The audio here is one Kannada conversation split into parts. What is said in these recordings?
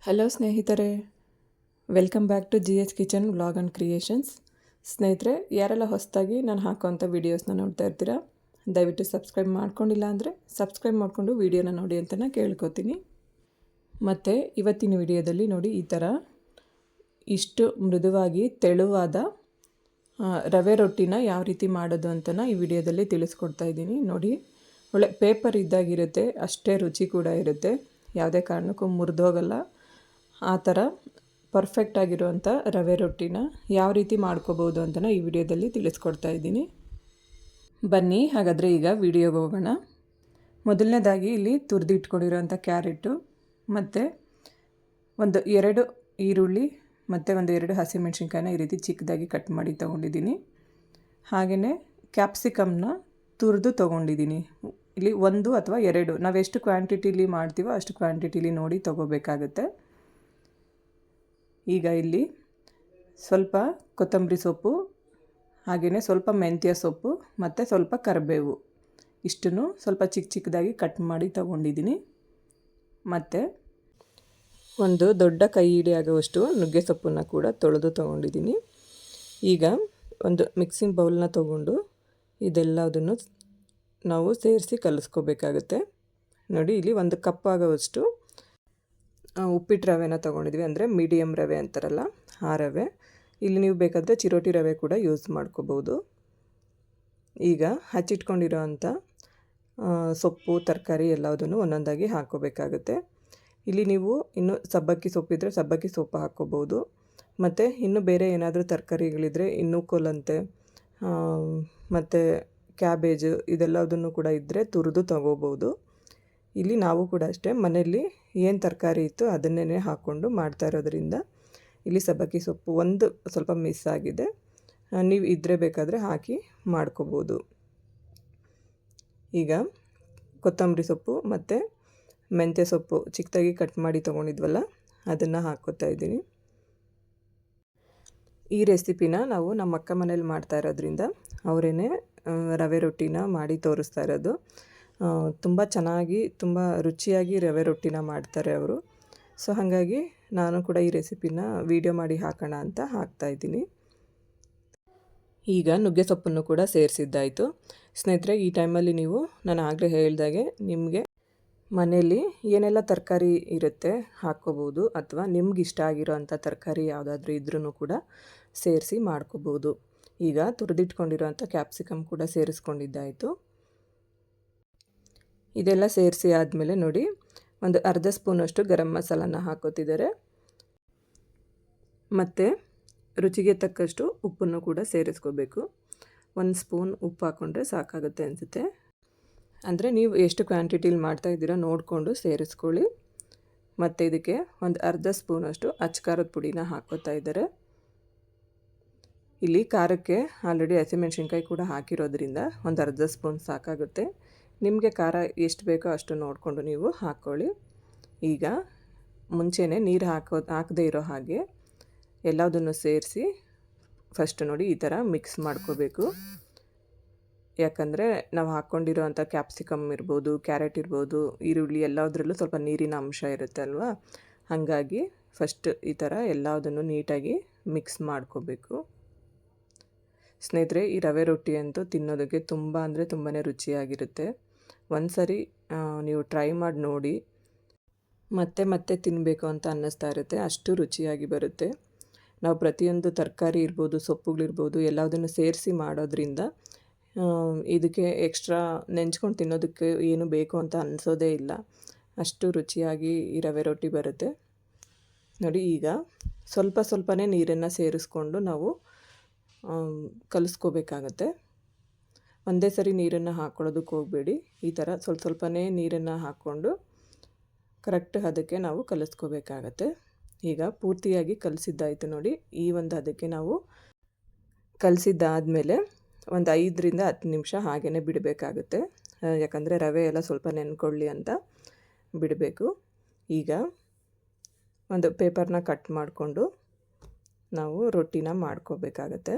ಹಲೋ ಸ್ನೇಹಿತರೆ, welcome back to GH kitchen vlog and creations. ಸ್ನೇಹಿತರೆ, ಯಾರೆಲ್ಲ ಹೊಸದಾಗಿ ನಾನು ಹಾಕೋವಂಥ ವೀಡಿಯೋಸ್ನ ನೋಡ್ತಾ ಇರ್ತೀರಾ, ದಯವಿಟ್ಟು ಸಬ್ಸ್ಕ್ರೈಬ್ ಮಾಡ್ಕೊಂಡಿಲ್ಲ ಅಂದರೆ ಸಬ್ಸ್ಕ್ರೈಬ್ ಮಾಡಿಕೊಂಡು ವೀಡಿಯೋನ ನೋಡಿ ಅಂತ ನಾನು ಕೇಳ್ಕೊತೀನಿ. ಮತ್ತು ಇವತ್ತಿನ ವಿಡಿಯೋದಲ್ಲಿ ನೋಡಿ, ಈ ಥರ ಇಷ್ಟು ಮೃದುವಾಗಿ ತೆಳುವಾದ ರವೆ ರೊಟ್ಟಿನ ಯಾವ ರೀತಿ ಮಾಡೋದು ಅಂತ ಈ ವಿಡಿಯೋದಲ್ಲಿ ತಿಳಿಸ್ಕೊಡ್ತಾ ಇದ್ದೀನಿ. ನೋಡಿ, ಒಳ್ಳೆ ಪೇಪರ್ ಇದ್ದಾಗಿರುತ್ತೆ, ಅಷ್ಟೇ ರುಚಿ ಕೂಡ ಇರುತ್ತೆ, ಯಾವುದೇ ಕಾರಣಕ್ಕೂ ಮುರಿದೋಗಲ್ಲ. ಆ ಥರ ಪರ್ಫೆಕ್ಟಾಗಿರುವಂಥ ರವೆ ರೊಟ್ಟಿನ ಯಾವ ರೀತಿ ಮಾಡ್ಕೋಬೋದು ಅಂತ ಈ ವಿಡಿಯೋದಲ್ಲಿ ತಿಳಿಸ್ಕೊಡ್ತಾ ಇದ್ದೀನಿ. ಬನ್ನಿ ಹಾಗಾದರೆ ಈಗ ವಿಡಿಯೋಗೆ ಹೋಗೋಣ. ಮೊದಲನೇದಾಗಿ ಇಲ್ಲಿ ತುರಿದಿಟ್ಕೊಂಡಿರೋಂಥ ಕ್ಯಾರೆಟು ಮತ್ತು ಒಂದು 2 ಈರುಳ್ಳಿ ಮತ್ತು ಒಂದು 2 ಹಸಿಮೆಣ್ಸಿನ್ಕಾಯಿನ ಈ ರೀತಿ ಚಿಕ್ಕದಾಗಿ ಕಟ್ ಮಾಡಿ ತೊಗೊಂಡಿದ್ದೀನಿ. ಹಾಗೆಯೇ ಕ್ಯಾಪ್ಸಿಕಮ್ನ ತುರಿದು ತೊಗೊಂಡಿದ್ದೀನಿ. ಇಲ್ಲಿ 1 ಅಥವಾ 2 ನಾವು ಎಷ್ಟು ಕ್ವಾಂಟಿಟಿಲಿ ಮಾಡ್ತೀವೋ ಅಷ್ಟು ಕ್ವಾಂಟಿಟಿಲಿ ನೋಡಿ ತೊಗೋಬೇಕಾಗುತ್ತೆ. ಈಗ ಇಲ್ಲಿ ಸ್ವಲ್ಪ ಕೊತ್ತಂಬರಿ ಸೊಪ್ಪು, ಹಾಗೆಯೇ ಸ್ವಲ್ಪ ಮೆಂತ್ಯ ಸೊಪ್ಪು ಮತ್ತು ಸ್ವಲ್ಪ ಕರಿಬೇವು, ಇಷ್ಟನ್ನು ಸ್ವಲ್ಪ ಚಿಕ್ಕದಾಗಿ ಕಟ್ ಮಾಡಿ ತೊಗೊಂಡಿದ್ದೀನಿ. ಮತ್ತು ಒಂದು ದೊಡ್ಡ ಕೈ ಹಿಡಿಯಾಗುವಷ್ಟು ನುಗ್ಗೆ ಸೊಪ್ಪನ್ನು ಕೂಡ ತೊಳೆದು ತೊಗೊಂಡಿದ್ದೀನಿ. ಈಗ ಒಂದು ಮಿಕ್ಸಿಂಗ್ ಬೌಲ್ನ ತೊಗೊಂಡು ಇದೆಲ್ಲದನ್ನು ನಾವು ಸೇರಿಸಿ ಕಲಿಸ್ಕೋಬೇಕಾಗುತ್ತೆ. ನೋಡಿ, ಇಲ್ಲಿ 1 ಕಪ್ ಆಗೋವಷ್ಟು ಉಪ್ಪಿಟ್ಟು ರವೆನ ತೊಗೊಂಡಿದ್ವಿ, ಅಂದರೆ ಮೀಡಿಯಮ್ ರವೆ ಅಂತಾರಲ್ಲ ಆ ರವೆ. ಇಲ್ಲಿ ನೀವು ಬೇಕಾದರೆ ಚಿರೋಟಿ ರವೆ ಕೂಡ ಯೂಸ್ ಮಾಡ್ಕೋಬೋದು. ಈಗ ಹಚ್ಚಿಟ್ಕೊಂಡಿರೋ ಅಂಥ ಸೊಪ್ಪು ತರಕಾರಿ ಎಲ್ಲದನ್ನು ಒಂದೊಂದಾಗಿ ಹಾಕ್ಕೋಬೇಕಾಗುತ್ತೆ. ಇಲ್ಲಿ ನೀವು ಇನ್ನೂ ಸಬ್ಬಕ್ಕಿ ಸೊಪ್ಪಿದ್ರೆ ಸಬ್ಬಕ್ಕಿ ಸೊಪ್ಪು ಹಾಕ್ಕೋಬೋದು, ಮತ್ತು ಇನ್ನೂ ಬೇರೆ ಏನಾದರೂ ತರಕಾರಿಗಳಿದ್ರೆ ಇನ್ನೂ ಕೋಲಂತೆ ಮತ್ತು ಕ್ಯಾಬೇಜು ಇದೆಲ್ಲದನ್ನು ಕೂಡ ಇದ್ದರೆ ತುರಿದು ತೊಗೋಬೋದು. ಇಲ್ಲಿ ನಾವು ಕೂಡ ಅಷ್ಟೇ ಮನೆಯಲ್ಲಿ ಏನು ತರಕಾರಿ ಇತ್ತು ಅದನ್ನೇ ಹಾಕ್ಕೊಂಡು ಮಾಡ್ತಾ ಇರೋದ್ರಿಂದ ಇಲ್ಲಿ ಸಬ್ಬಕ್ಕಿ ಸೊಪ್ಪು ಒಂದು ಸ್ವಲ್ಪ ಮಿಸ್ ಆಗಿದೆ, ನೀವು ಇದ್ದರೆ ಬೇಕಾದರೆ ಹಾಕಿ ಮಾಡ್ಕೋಬೋದು. ಈಗ ಕೊತ್ತಂಬರಿ ಸೊಪ್ಪು ಮತ್ತು ಮೆಂತ್ಯ ಸೊಪ್ಪು ಚಿಕ್ಕದಾಗಿ ಕಟ್ ಮಾಡಿ ತೊಗೊಂಡಿದ್ವಲ್ಲ ಅದನ್ನು ಹಾಕ್ಕೋತಾ ಇದ್ದೀನಿ. ಈ ರೆಸಿಪಿನ ನಾವು ನಮ್ಮ ಅಕ್ಕ ಮನೇಲಿ ಮಾಡ್ತಾ ಇರೋದ್ರಿಂದ ಅವರೇನೆ ರವೆ ರೊಟ್ಟಿನ ಮಾಡಿ ತೋರಿಸ್ತಾ ಇರೋದು. ತುಂಬ ಚೆನ್ನಾಗಿ ತುಂಬ ರುಚಿಯಾಗಿ ರವೆ ರೊಟ್ಟಿನ ಮಾಡ್ತಾರೆ ಅವರು. ಸೊ ಹಾಗಾಗಿ ನಾನು ಕೂಡ ಈ ರೆಸಿಪಿನ ವಿಡಿಯೋ ಮಾಡಿ ಹಾಕೋಣ ಅಂತ ಹಾಕ್ತಾಯಿದ್ದೀನಿ. ಈಗ ನುಗ್ಗೆ ಸೊಪ್ಪನ್ನು ಕೂಡ ಸೇರಿಸಿದ್ದಾಯಿತು. ಸ್ನೇಹಿತರೆ, ಈ ಟೈಮಲ್ಲಿ ನೀವು ನಾನು ಆಗಲೇ ಹೇಳಿದಾಗೆ ನಿಮಗೆ ಮನೆಯಲ್ಲಿ ಏನೆಲ್ಲ ತರಕಾರಿ ಇರುತ್ತೆ ಹಾಕ್ಕೋಬೋದು, ಅಥವಾ ನಿಮ್ಗೆ ಇಷ್ಟ ಆಗಿರೋ ಅಂಥ ತರಕಾರಿ ಯಾವುದಾದ್ರೂ ಇದ್ರೂ ಕೂಡ ಸೇರಿಸಿ ಮಾಡ್ಕೋಬೋದು. ಈಗ ತುರಿದಿಟ್ಕೊಂಡಿರೋಂಥ ಕ್ಯಾಪ್ಸಿಕಮ್ ಕೂಡ ಸೇರಿಸ್ಕೊಂಡಿದ್ದಾಯಿತು. ಇದೆಲ್ಲ ಸೇರಿಸಿ ಆದಮೇಲೆ ನೋಡಿ, ಒಂದು ಅರ್ಧ ಸ್ಪೂನಷ್ಟು ಗರಂ ಮಸಾಲನ ಹಾಕೋತಿದ್ದಾರೆ, ಮತ್ತು ರುಚಿಗೆ ತಕ್ಕಷ್ಟು ಉಪ್ಪನ್ನು ಕೂಡ ಸೇರಿಸ್ಕೋಬೇಕು. 1 ಸ್ಪೂನ್ ಉಪ್ಪು ಹಾಕ್ಕೊಂಡ್ರೆ ಸಾಕಾಗುತ್ತೆ ಅನಿಸುತ್ತೆ. ಅಂದರೆ ನೀವು ಎಷ್ಟು ಕ್ವಾಂಟಿಟಿಲಿ ಮಾಡ್ತಾಯಿದ್ದೀರೋ ನೋಡಿಕೊಂಡು ಸೇರಿಸ್ಕೊಳ್ಳಿ. ಮತ್ತು ಇದಕ್ಕೆ ಒಂದು ಅರ್ಧ ಸ್ಪೂನಷ್ಟು ಅಚ್ಚ ಪುಡಿನ ಹಾಕ್ಕೋತಾ ಇದ್ದಾರೆ. ಇಲ್ಲಿ ಖಾರಕ್ಕೆ ಆಲ್ರೆಡಿ ಹಸಿಮೆಣ್ಸಿನ್ಕಾಯಿ ಕೂಡ ಹಾಕಿರೋದ್ರಿಂದ ಒಂದು ಅರ್ಧ ಸ್ಪೂನ್ ಸಾಕಾಗುತ್ತೆ. ನಿಮಗೆ ಖಾರ ಎಷ್ಟು ಬೇಕೋ ಅಷ್ಟು ನೋಡಿಕೊಂಡು ನೀವು ಹಾಕ್ಕೊಳ್ಳಿ. ಈಗ ಮುಂಚೆನೇ ನೀರು ಹಾಕದೇ ಇರೋ ಹಾಗೆ ಎಲ್ಲದನ್ನು ಸೇರಿಸಿ ಫಸ್ಟ್ ನೋಡಿ ಈ ಥರ ಮಿಕ್ಸ್ ಮಾಡ್ಕೋಬೇಕು. ಯಾಕಂದರೆ ನಾವು ಹಾಕ್ಕೊಂಡಿರೋ ಅಂಥ ಕ್ಯಾಪ್ಸಿಕಮ್ ಇರ್ಬೋದು, ಕ್ಯಾರೆಟ್ ಇರ್ಬೋದು, ಈರುಳ್ಳಿ ಎಲ್ಲದರಲ್ಲೂ ಸ್ವಲ್ಪ ನೀರಿನ ಅಂಶ ಇರುತ್ತೆ ಅಲ್ವಾ. ಹಾಗಾಗಿ ಫಸ್ಟ್ ಈ ಥರ ಎಲ್ಲದನ್ನು ನೀಟಾಗಿ ಮಿಕ್ಸ್ ಮಾಡ್ಕೋಬೇಕು. ಸ್ನೇಹಿತರೆ, ಈ ರವೆ ರೊಟ್ಟಿ ಅಂತೂ ತಿನ್ನೋದಕ್ಕೆ ತುಂಬ ಅಂದರೆ ತುಂಬಾ ರುಚಿಯಾಗಿರುತ್ತೆ. ಒಂದು ಸರಿ ನೀವು ಟ್ರೈ ಮಾಡಿ ನೋಡಿ, ಮತ್ತೆ ಮತ್ತೆ ತಿನ್ನಬೇಕು ಅಂತ ಅನ್ನಿಸ್ತಾ ಇರುತ್ತೆ, ಅಷ್ಟು ರುಚಿಯಾಗಿ ಬರುತ್ತೆ. ನಾವು ಪ್ರತಿಯೊಂದು ತರಕಾರಿ ಇರ್ಬೋದು, ಸೊಪ್ಪುಗಳಿರ್ಬೋದು, ಎಲ್ಲದನ್ನು ಸೇರಿಸಿ ಮಾಡೋದ್ರಿಂದ ಇದಕ್ಕೆ ಎಕ್ಸ್ಟ್ರಾ ನೆಂಚ್ಕೊಂಡು ತಿನ್ನೋದಕ್ಕೆ ಏನು ಬೇಕು ಅಂತ ಅನಿಸೋದೇ ಇಲ್ಲ, ಅಷ್ಟು ರುಚಿಯಾಗಿ ಈ ರವೆ ರೊಟ್ಟಿ ಬರುತ್ತೆ. ನೋಡಿ, ಈಗ ಸ್ವಲ್ಪನೇ ನೀರನ್ನು ಸೇರಿಸ್ಕೊಂಡು ನಾವು ಕಲಿಸ್ಕೋಬೇಕಾಗತ್ತೆ. ಒಂದೇ ಸರಿ ನೀರನ್ನು ಹಾಕ್ಕೊಳ್ಳೋದಕ್ಕೆ ಹೋಗಬೇಡಿ. ಈ ಥರ ಸ್ವಲ್ಪನೇ ನೀರನ್ನು ಹಾಕ್ಕೊಂಡು ಕರೆಕ್ಟ್ ಹದಕ್ಕೆ ನಾವು ಕಲಿಸ್ಕೋಬೇಕಾಗತ್ತೆ. ಈಗ ಪೂರ್ತಿಯಾಗಿ ಕಲಿಸಿದ್ದಾಯಿತು ನೋಡಿ. ಈ ಒಂದು ಹದಕ್ಕೆ ನಾವು ಕಲಿಸಿದ್ದಾದಮೇಲೆ ಒಂದು 5ರಿಂದ 10 ನಿಮಿಷ ಹಾಗೇ ಬಿಡಬೇಕಾಗುತ್ತೆ. ಯಾಕಂದರೆ ರವೆ ಎಲ್ಲ ಸ್ವಲ್ಪ ನೆನ್ಕೊಳ್ಳಿ ಅಂತ ಬಿಡಬೇಕು. ಈಗ ಒಂದು ಪೇಪರ್ನ ಕಟ್ ಮಾಡಿಕೊಂಡು ನಾವು ರೊಟ್ಟಿನ ಮಾಡ್ಕೋಬೇಕಾಗತ್ತೆ.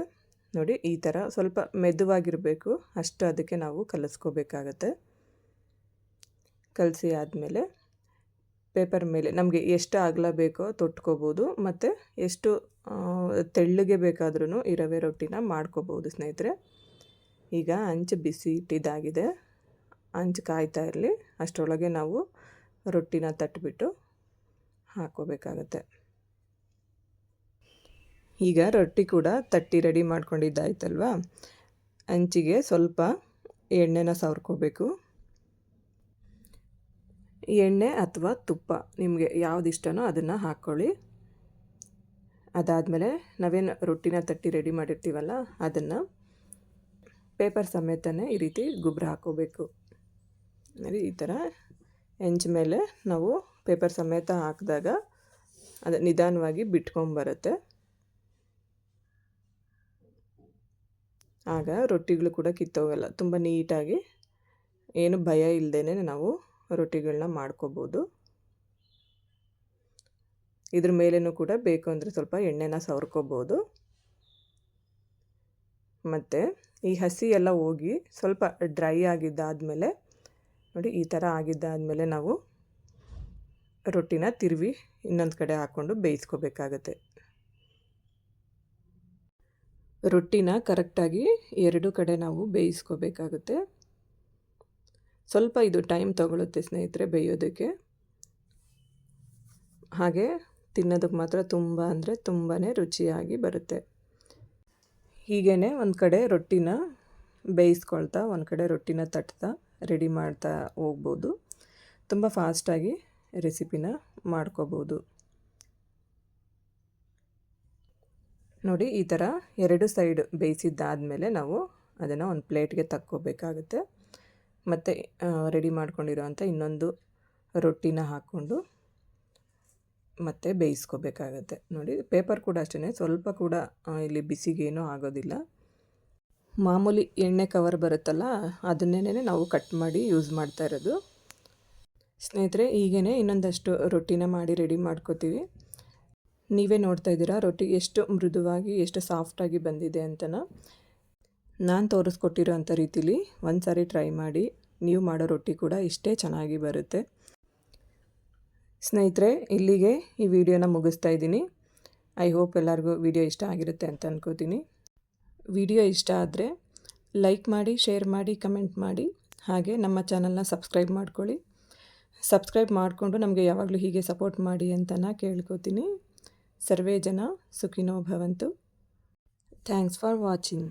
ನೋಡಿ, ಈ ಥರ ಸ್ವಲ್ಪ ಮೆದುವಾಗಿರಬೇಕು, ಅಷ್ಟು ಅದಕ್ಕೆ ನಾವು ಕಲಿಸ್ಕೋಬೇಕಾಗತ್ತೆ. ಕಲಸಿ ಆದಮೇಲೆ ಪೇಪರ್ ಮೇಲೆ ನಮಗೆ ಎಷ್ಟು ಅಗಲ ಬೇಕೋ ತೊಟ್ಕೋಬೋದು, ಮತ್ತು ಎಷ್ಟು ತೆಳ್ಳಗೆ ಬೇಕಾದ್ರೂ ಈ ರವೆ ರೊಟ್ಟಿನ ಮಾಡ್ಕೋಬೋದು ಸ್ನೇಹಿತರೆ. ಈಗ ಹಂಚು ಬಿಸಿ ಇಟ್ಟಿದ್ದಾಗಿದೆ, ಹಂಚು ಕಾಯ್ತಾ ಇರಲಿ. ಅಷ್ಟರೊಳಗೆ ನಾವು ರೊಟ್ಟಿನ ತಟ್ಟಿಬಿಟ್ಟು ಹಾಕ್ಕೋಬೇಕಾಗತ್ತೆ. ಈಗ ರೊಟ್ಟಿ ಕೂಡ ತಟ್ಟಿ ರೆಡಿ ಮಾಡ್ಕೊಂಡಿದ್ದಾಯ್ತಲ್ವ, ಹಂಚಿಗೆ ಸ್ವಲ್ಪ ಎಣ್ಣೆನ ಸವರ್ಕೋಬೇಕು. ಎಣ್ಣೆ ಅಥವಾ ತುಪ್ಪ ನಿಮಗೆ ಯಾವ್ದು ಇಷ್ಟನೋ ಅದನ್ನು ಹಾಕ್ಕೊಳ್ಳಿ. ಅದಾದಮೇಲೆ ನಾವೇನು ರೊಟ್ಟಿನ ತಟ್ಟಿ ರೆಡಿ ಮಾಡಿರ್ತೀವಲ್ಲ ಅದನ್ನು ಪೇಪರ್ ಸಮೇತನೇ ಈ ರೀತಿ ಗುಬ್ರ ಹಾಕ್ಕೋಬೇಕು. ಈ ಥರ ಹೆಂಚ ಮೇಲೆ ನಾವು ಪೇಪರ್ ಸಮೇತ ಹಾಕಿದಾಗ ಅದು ನಿಧಾನವಾಗಿ ಬಿಟ್ಕೊಂಬರುತ್ತೆ. ಆಗ ರೊಟ್ಟಿಗಳು ಕೂಡ ಕಿತ್ತೋಗಲ್ಲ. ತುಂಬ ನೀಟಾಗಿ ಏನು ಭಯ ಇಲ್ಲದೇ ನಾವು ರೊಟ್ಟಿಗಳನ್ನ ಮಾಡ್ಕೋಬೋದು. ಇದ್ರ ಮೇಲೇನೂ ಕೂಡ ಬೇಕು ಅಂದರೆ ಸ್ವಲ್ಪ ಎಣ್ಣೆನ ಸವರ್ಕೋಬೋದು. ಮತ್ತು ಈ ಹಸಿ ಎಲ್ಲ ಹೋಗಿ ಸ್ವಲ್ಪ ಡ್ರೈ ಆಗಿದ್ದಾದಮೇಲೆ ನೋಡಿ, ಈ ಥರ ಆಗಿದ್ದಾದಮೇಲೆ ನಾವು ರೊಟ್ಟಿನ ತಿರುವಿ ಇನ್ನೊಂದು ಕಡೆ ಹಾಕ್ಕೊಂಡು ಬೇಯಿಸ್ಕೋಬೇಕಾಗತ್ತೆ. ರೊಟ್ಟಿನ ಕರೆಕ್ಟಾಗಿ ಎರಡು ಕಡೆ ನಾವು ಬೇಯಿಸ್ಕೋಬೇಕಾಗುತ್ತೆ. ಸ್ವಲ್ಪ ಇದು ಟೈಮ್ ತೊಗೊಳುತ್ತೆ ಸ್ನೇಹಿತರೆ ಬೇಯೋದಕ್ಕೆ. ಹಾಗೆ ತಿನ್ನೋದಕ್ಕೆ ಮಾತ್ರ ತುಂಬ ಅಂದರೆ ತುಂಬಾ ರುಚಿಯಾಗಿ ಬರುತ್ತೆ. ಹೀಗೇ ಒಂದು ಕಡೆ ರೊಟ್ಟಿನ ಬೇಯಿಸ್ಕೊಳ್ತಾ ಒಂದು ಕಡೆ ರೊಟ್ಟಿನ ತಟ್ತಾ ರೆಡಿ ಮಾಡ್ತಾ ಹೋಗ್ಬೋದು. ತುಂಬ ಫಾಸ್ಟಾಗಿ ರೆಸಿಪಿನ ಮಾಡ್ಕೋಬೋದು. ನೋಡಿ, ಈ ಥರ ಎರಡು ಸೈಡ್ ಬೇಯಿಸಿದ್ದಾದಮೇಲೆ ನಾವು ಅದನ್ನು ಒಂದು ಪ್ಲೇಟ್ಗೆ ತಕ್ಕೋಬೇಕಾಗುತ್ತೆ. ಮತ್ತು ರೆಡಿ ಮಾಡ್ಕೊಂಡಿರೋವಂಥ ಇನ್ನೊಂದು ರೊಟ್ಟಿನ ಹಾಕ್ಕೊಂಡು ಮತ್ತೆ ಬೇಯಿಸ್ಕೋಬೇಕಾಗತ್ತೆ. ನೋಡಿ, ಪೇಪರ್ ಕೂಡ ಅಷ್ಟೇ, ಸ್ವಲ್ಪ ಕೂಡ ಇಲ್ಲಿ ಬಿಸಿಗೇನೂ ಆಗೋದಿಲ್ಲ. ಮಾಮೂಲಿ ಎಣ್ಣೆ ಕವರ್ ಬರುತ್ತಲ್ಲ ಅದನ್ನೇ ನಾವು ಕಟ್ ಮಾಡಿ ಯೂಸ್ ಮಾಡ್ತಾ ಇರೋದು. ಸ್ನೇಹಿತರೆ, ಹೀಗೇ ಇನ್ನೊಂದಷ್ಟು ರೊಟ್ಟಿನ ಮಾಡಿ ರೆಡಿ ಮಾಡ್ಕೋತೀವಿ. ನೀವೇ ನೋಡ್ತಾ ಇದ್ದೀರಾ ರೊಟ್ಟಿ ಎಷ್ಟು ಮೃದುವಾಗಿ ಎಷ್ಟು ಸಾಫ್ಟಾಗಿ ಬಂದಿದೆ ಅಂತನ. ನಾನು ತೋರಿಸ್ಕೊಟ್ಟಿರೋ ಅಂಥ ರೀತಿಲಿ ಒಂದು ಸಾರಿ ಟ್ರೈ ಮಾಡಿ. ನೀವು ಮಾಡೋ ರೊಟ್ಟಿ ಕೂಡ ಇಷ್ಟೇ ಚೆನ್ನಾಗಿ ಬರುತ್ತೆ. ಸ್ನೇಹಿತರೆ, ಇಲ್ಲಿಗೆ ಈ ವಿಡಿಯೋನ ಮುಗಿಸ್ತಾ ಇದ್ದೀನಿ. ಐ ಹೋಪ್ ಎಲ್ಲರಿಗೂ ವಿಡಿಯೋ ಇಷ್ಟ ಆಗಿರುತ್ತೆ ಅಂತ ಅನ್ಕೋತೀನಿ. ವಿಡಿಯೋ ಇಷ್ಟ ಆದರೆ ಲೈಕ್ ಮಾಡಿ, ಶೇರ್ ಮಾಡಿ, ಕಮೆಂಟ್ ಮಾಡಿ. ಹಾಗೆ ನಮ್ಮ ಚಾನಲ್ನ ಸಬ್ಸ್ಕ್ರೈಬ್ ಮಾಡ್ಕೊಳ್ಳಿ. ಸಬ್ಸ್ಕ್ರೈಬ್ ಮಾಡಿಕೊಂಡು ನಮಗೆ ಯಾವಾಗಲೂ ಹೀಗೆ ಸಪೋರ್ಟ್ ಮಾಡಿ ಅಂತ ಕೇಳ್ಕೊತೀನಿ. ಸರ್ವೇ ಜನ ಸುಖಿನೋ ಭವಂತು. Thanks for watching.